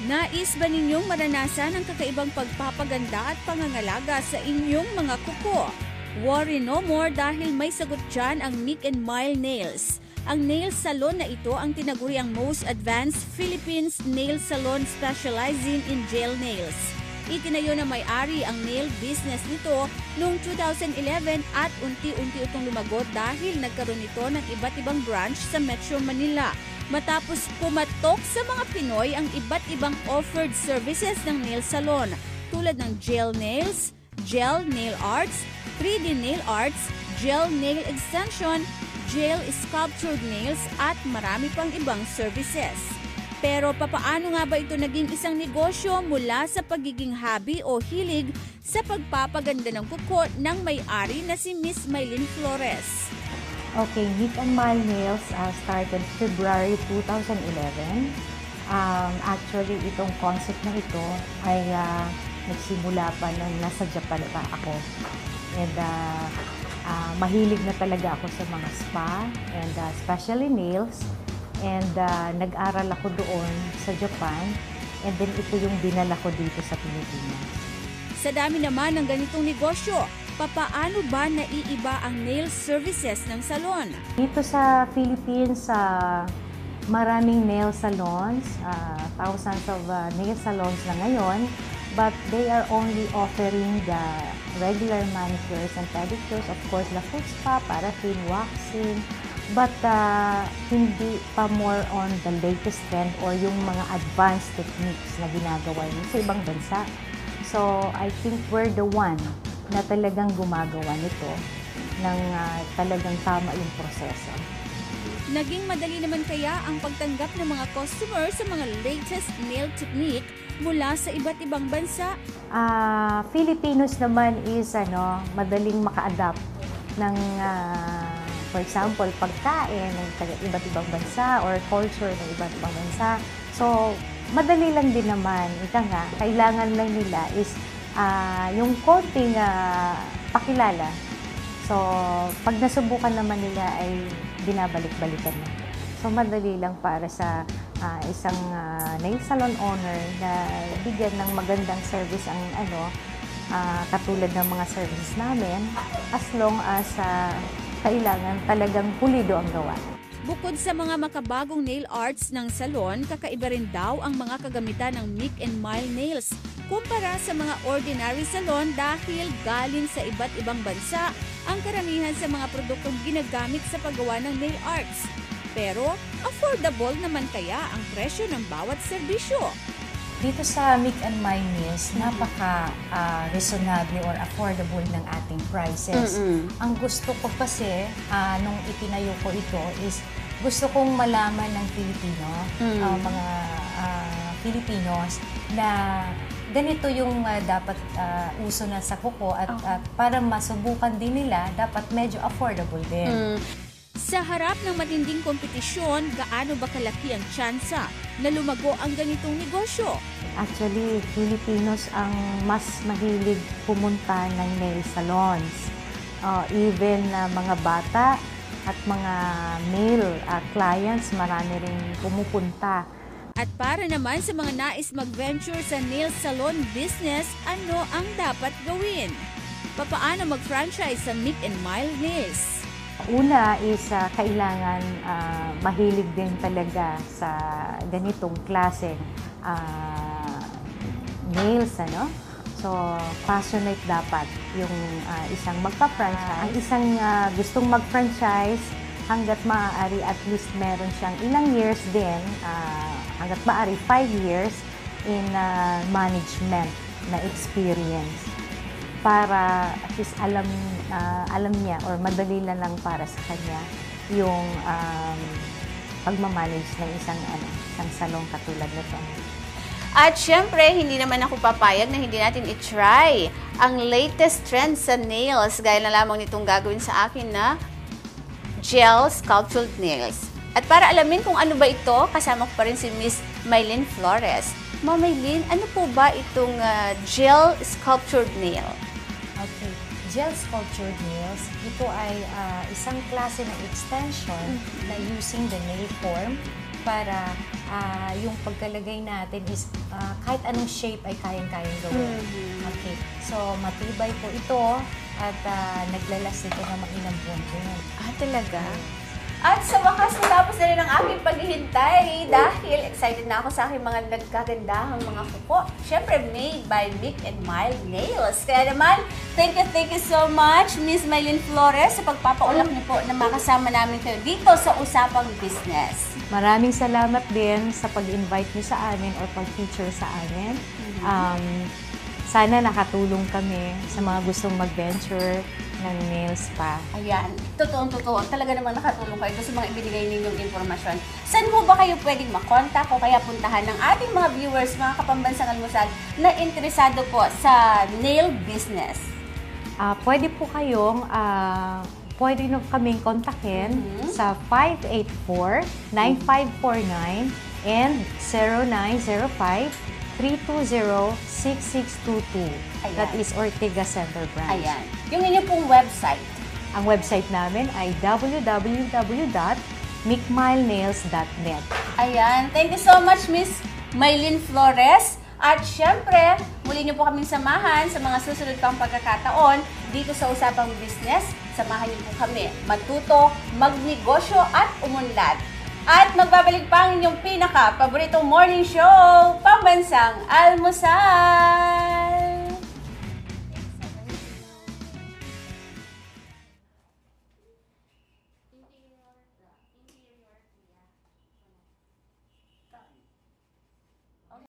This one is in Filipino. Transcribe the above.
Nais ba ninyong maranasan ang kakaibang pagpapaganda at pangangalaga sa inyong mga kuko? Worry no more dahil may sagot dyan ang Meek and Mile Nails. Ang nail salon na ito ang tinaguriang most advanced Philippines nail salon specializing in gel nails. Itinayo na may-ari ang nail business nito noong 2011 at unti-unti itong lumagot dahil nagkaroon ito ng iba't ibang branch sa Metro Manila. Matapos pumatok sa mga Pinoy ang iba't ibang offered services ng nail salon tulad ng gel nails, gel nail arts, 3D nail arts, gel nail extension, gel sculptured nails at marami pang ibang services. Pero papaano nga ba ito naging isang negosyo mula sa pagiging hobby o hilig sa pagpapaganda ng kuko ng may-ari na si Miss Maylin Flores? Okay, Meek and Mile Nails started February 2011. Actually, itong concept na ito ay nagsimula pa nung nasa Japan pa ako. And mahilig na talaga ako sa mga spa and especially nails. And nag-aral ako doon sa Japan and then ito yung dinala ko dito sa Pilipinas. Sa dami naman ng ganitong negosyo, papaano ba naiiba ang nail services ng salon? Dito sa Philippines, maraming nail salons, thousands of nail salons na ngayon, but they are only offering the regular manicures and pedicures, of course, the foot spa, paraffin, waxing, but hindi pa more on the latest trend or yung mga advanced techniques na ginagawa nyo sa ibang bansa. So, I think we're the one na talagang gumagawa nito ng talagang tama yung proseso. Naging madali naman kaya ang pagtanggap ng mga customer sa mga latest nail technique mula sa iba't ibang bansa? Filipinos naman is madaling maka-adapt ng for example, pagkain ng iba't ibang bansa or culture ng iba't ibang bansa. So, madali lang din naman. Ika nga, kailangan lang nila is yung konting pakilala. So, pag nasubukan naman nila ay binabalik-balikan na. So, madali lang para sa isang nail salon owner na bigyan ng magandang service ang katulad ng mga services namin as long as kailangan talagang pulido ang gawa. Bukod sa mga makabagong nail arts ng salon, kakaiba rin daw ang mga kagamitan ng Meek and Mile Nails kumpara sa mga ordinary salon dahil galing sa iba't ibang bansa ang karamihan sa mga produktong ginagamit sa paggawa ng nail arts. Pero affordable naman kaya ang presyo ng bawat serbisyo? Dito sa Meek and Mile Nails, napaka-reasonable or affordable ng ating prices. Ang gusto ko kasi, nung itinayo ko ito, is gusto kong malaman ng Pilipino, mga Filipinos, na ganito yung dapat uso na sa kuko at para masubukan din nila, dapat medyo affordable din. Sa harap ng matinding kompetisyon, gaano ba kalaki ang tsansa na lumago ang ganitong negosyo? Actually, Filipinos ang mas mahilig pumunta ng nail salons. Even mga bata at mga male clients, marami rin pumupunta. At para naman sa mga nais mag-venture sa nail salon business, ano ang dapat gawin? Papaano mag-franchise sa Meek and Mile Nails? Una is kailangan mahilig din talaga sa ganitong klaseng nails, So, passionate dapat yung isang magpa-franchise. Ang isang gustong mag-franchise, hanggat maaari at least meron siyang ilang years din, hanggat maaari 5 years in management na experience. Para at least alam niya or madali lang para sa kanya yung pagmamanage ng isang salong katulad nito. At syempre, hindi naman ako papayag na hindi natin i-try ang latest trend sa nails. Gaya na lamang nitong gagawin sa akin na gel sculptured nails. At para alamin kung ano ba ito, kasama ko pa rin si Miss Maylin Flores. Ma'am Maylin, ano po ba itong gel sculptured nail? Okay. Gel sculptured nails, ito ay isang klase ng extension na using the nail form para yung pagkalagay natin is kahit anong shape ay kayang-kayang gawin. Okay. So, matibay po ito at naglalas ito ng mga ilang buwan din. Talaga? At sa wakas, natapos na rin ang aking paghihintay dahil excited na ako sa aking mga nagkagandahang mga kuko. Siyempre, made by Mick and Mile Nails. Kaya naman, thank you so much, Miss Mylene Flores, sa pagpapaulak niyo po na makasama namin kayo dito sa Usapang Business. Maraming salamat din sa pag-invite niyo sa amin or pag-feature sa amin. Sana nakatulong kami sa mga gustong mag-venture ng nail spa. Ayan, totoo. Talaga namang nakatulong kayo sa mga ibinigay ninyong informasyon. Saan po ba kayo pwedeng makontak o kaya puntahan ng ating mga viewers, mga kapambansang almusal, na interesado po sa nail business? Pwede po kayong pwede nyo kaming kontakin sa 584-9549 and 0905-320-6622. That is Ortigas Center Branch. Ayan. Yung inyong pong website. Ang website namin ay www.mickmilenails.net. Ayan. Thank you so much, Miss Mylene Flores. At syempre, muli niyo po kaming samahan sa mga susunod pang pagkakataon dito sa Usapang Business. Samahan niyo po kami matuto, magnegosyo at umunlad. At magbabalik pa ang inyong pinaka-paboritong morning show, Pambansang Almusal!